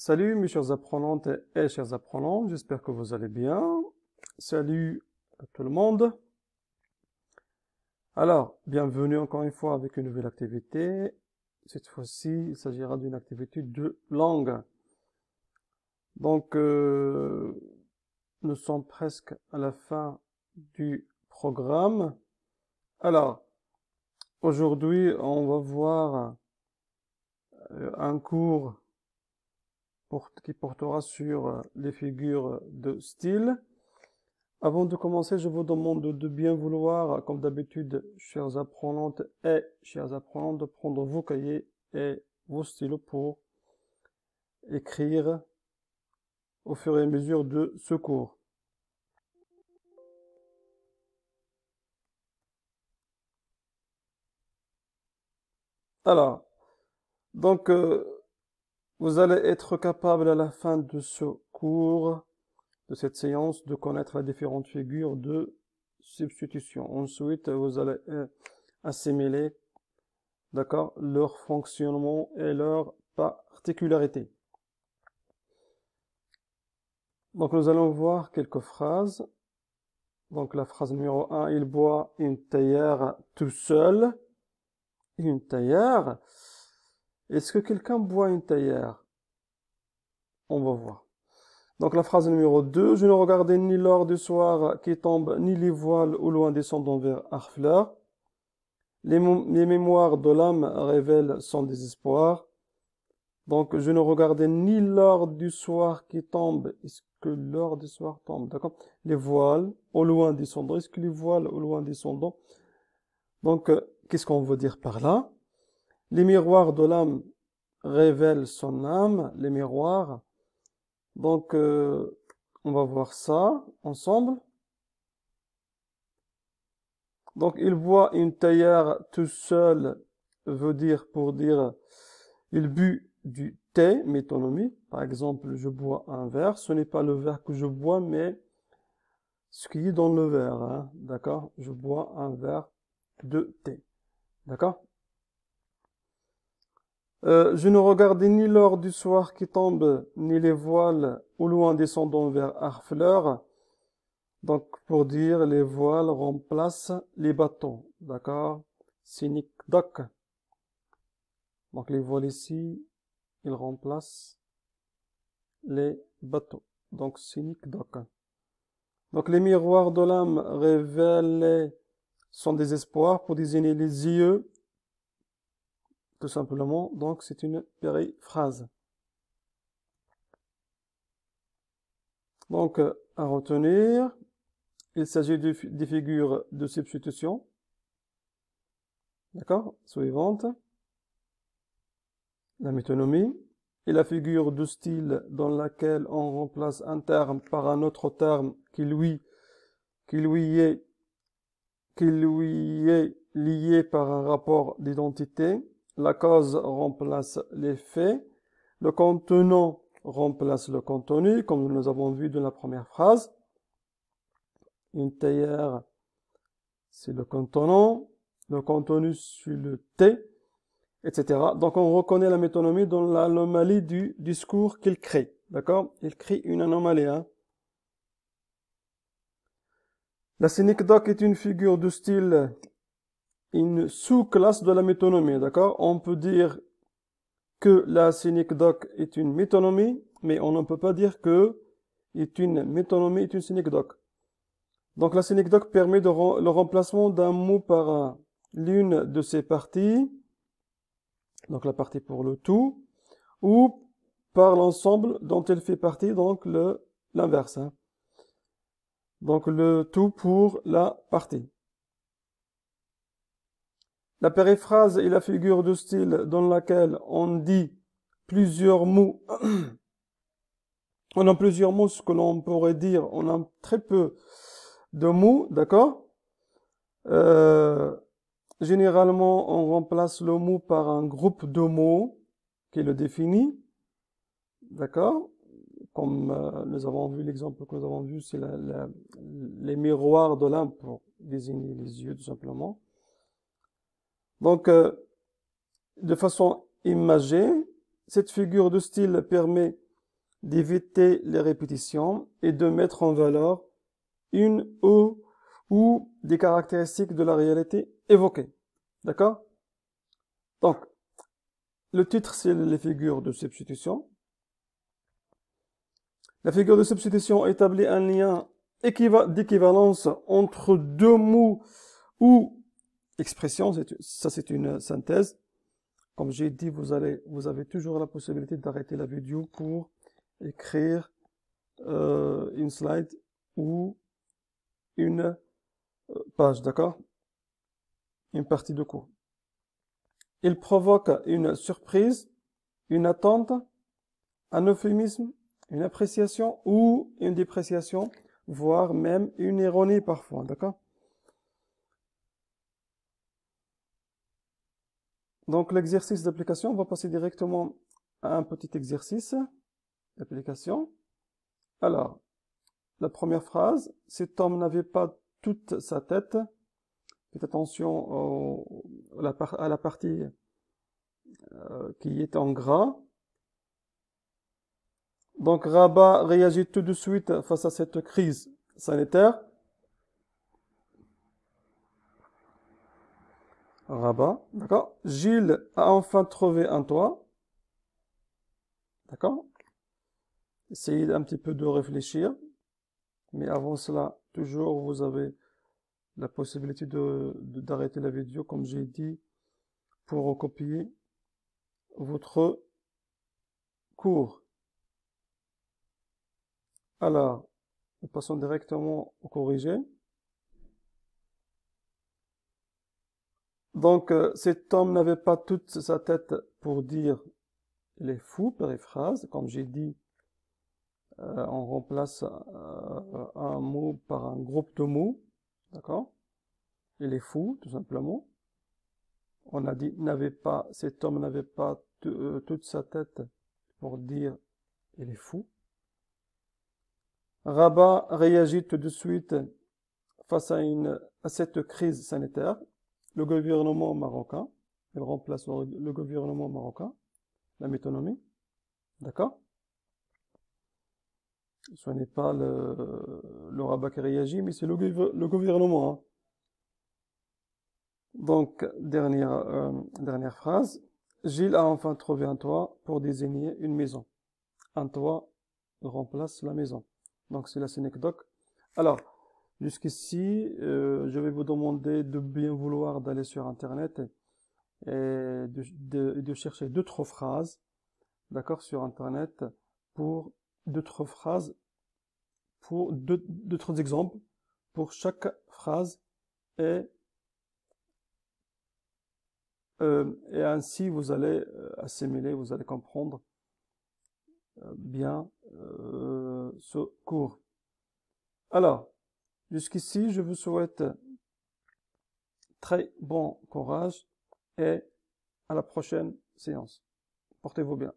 Salut mes chers apprenantes et chers apprenants, j'espère que vous allez bien. Salut à tout le monde. Alors, bienvenue encore une fois avec une nouvelle activité. Cette fois-ci, il s'agira d'une activité de langue. Donc, nous sommes presque à la fin du programme. Alors, aujourd'hui, on va voir un cours qui portera sur les figures de style. Avant de commencer, je vous demande de bien vouloir, comme d'habitude, chers apprenantes et chers apprenants, de prendre vos cahiers et vos stylos pour écrire au fur et à mesure de ce cours. Alors, donc, vous allez être capable à la fin de ce cours, de cette séance, de connaître les différentes figures de substitution. Ensuite, vous allez assimiler, d'accord, leur fonctionnement et leur particularité. Donc, nous allons voir quelques phrases. Donc, la phrase numéro 1, il boit une théière tout seul. Une théière. Est-ce que quelqu'un boit une théière? On va voir. Donc, la phrase numéro 2, je ne regardais ni l'or du soir qui tombe, ni les voiles au loin descendant vers Harfleur. Les mémoires de l'âme révèlent son désespoir. Donc, je ne regardais ni l'or du soir qui tombe. Est-ce que l'or du soir tombe? D'accord? Les voiles au loin descendant. Est-ce que les voiles au loin descendant? Donc, qu'est-ce qu'on veut dire par là? Les miroirs de l'âme révèlent son âme. Les miroirs. Donc, on va voir ça ensemble. Donc, il boit une théière tout seul veut dire pour dire il but du thé, métonymie. Par exemple, je bois un verre. Ce n'est pas le verre que je bois, mais ce qui est dans le verre. Hein, d'accord? Je bois un verre de thé. D'accord? Je ne regardais ni l'or du soir qui tombe, ni les voiles au loin descendant vers Harfleur. Donc, pour dire, les voiles remplacent les bateaux. D'accord? Synecdoque. Donc, les voiles ici, ils remplacent les bateaux. Donc, synecdoque. Donc, les miroirs de l'âme révélaient son désespoir pour désigner les yeux, tout simplement. Donc, c'est une périphrase. Donc, à retenir, il s'agit des figures de substitution. D'accord? Suivante. La métonymie est la figure de style dans laquelle on remplace un terme par un autre terme qui lui est lié par un rapport d'identité. La cause remplace l'effet. Le contenant remplace le contenu, comme nous avons vu dans la première phrase. Une théière, c'est le contenant. Le contenu, c'est le thé, etc. Donc, on reconnaît la métonymie dans l'anomalie du discours qu'il crée. D'accord? Il crée une anomalie. Hein? La synecdoque est une figure de style, une sous-classe de la métonymie. D'accord? On peut dire que la synecdoque est une métonymie, mais on ne peut pas dire que une métonymie est une synecdoque. Donc, la synecdoque permet le remplacement d'un mot par l'une de ses parties, donc la partie pour le tout, ou par l'ensemble dont elle fait partie, donc l'inverse. Hein. Donc, le tout pour la partie. La périphrase est la figure de style dans laquelle on dit plusieurs mots. On a plusieurs mots, ce que l'on pourrait dire. On a très peu de mots, d'accord? Généralement, on remplace le mot par un groupe de mots qui le définit, d'accord? Comme nous avons vu, l'exemple que nous avons vu, c'est les miroirs de l'âme pour désigner les yeux, tout simplement. Donc, de façon imagée, cette figure de style permet d'éviter les répétitions et de mettre en valeur une ou des caractéristiques de la réalité évoquée. D'accord? Donc, le titre, c'est les figures de substitution. La figure de substitution établit un lien d'équivalence entre deux mots ou expressions. Ça, c'est une synthèse. Comme j'ai dit, vous avez toujours la possibilité d'arrêter la vidéo pour écrire une slide ou une page, d'accord? Une partie de cours. Il provoque une surprise, une attente, un euphémisme, une appréciation ou une dépréciation, voire même une ironie parfois, d'accord? Donc l'exercice d'application, on va passer directement à un petit exercice d'application. Alors, la première phrase, cet homme n'avait pas toute sa tête. Faites attention à la partie qui est en gras. Donc Rabat réagit tout de suite face à cette crise sanitaire. Rabat, d'accord. Gilles a enfin trouvé un toit. D'accord. Essayez un petit peu de réfléchir. Mais avant cela, toujours vous avez la possibilité d'arrêter la vidéo, comme j'ai dit, pour recopier votre cours. Alors, nous passons directement au corrigé. Donc, cet homme n'avait pas toute sa tête pour dire il est fou, périphrase. Comme j'ai dit, on remplace un mot par un groupe de mots. D'accord? Il est fou, tout simplement. On a dit cet homme n'avait pas toute sa tête pour dire il est fou. Rabat réagit tout de suite face à cette crise sanitaire. Le gouvernement marocain, il remplace le gouvernement marocain, la métonymie, d'accord? Ce n'est pas le Rabat qui réagit, mais c'est le gouvernement. Hein. Donc, dernière phrase. Gilles a enfin trouvé un toit pour désigner une maison. Un toit remplace la maison. Donc, c'est la synecdoque. Alors, jusqu'ici, je vais vous demander de bien vouloir d'aller sur Internet et de chercher d'autres phrases, d'accord, sur Internet pour d'autres phrases, pour d'autres exemples pour chaque phrase et ainsi vous allez assimiler, vous allez comprendre bien ce cours. Alors, jusqu'ici, je vous souhaite très bon courage et à la prochaine séance. Portez-vous bien.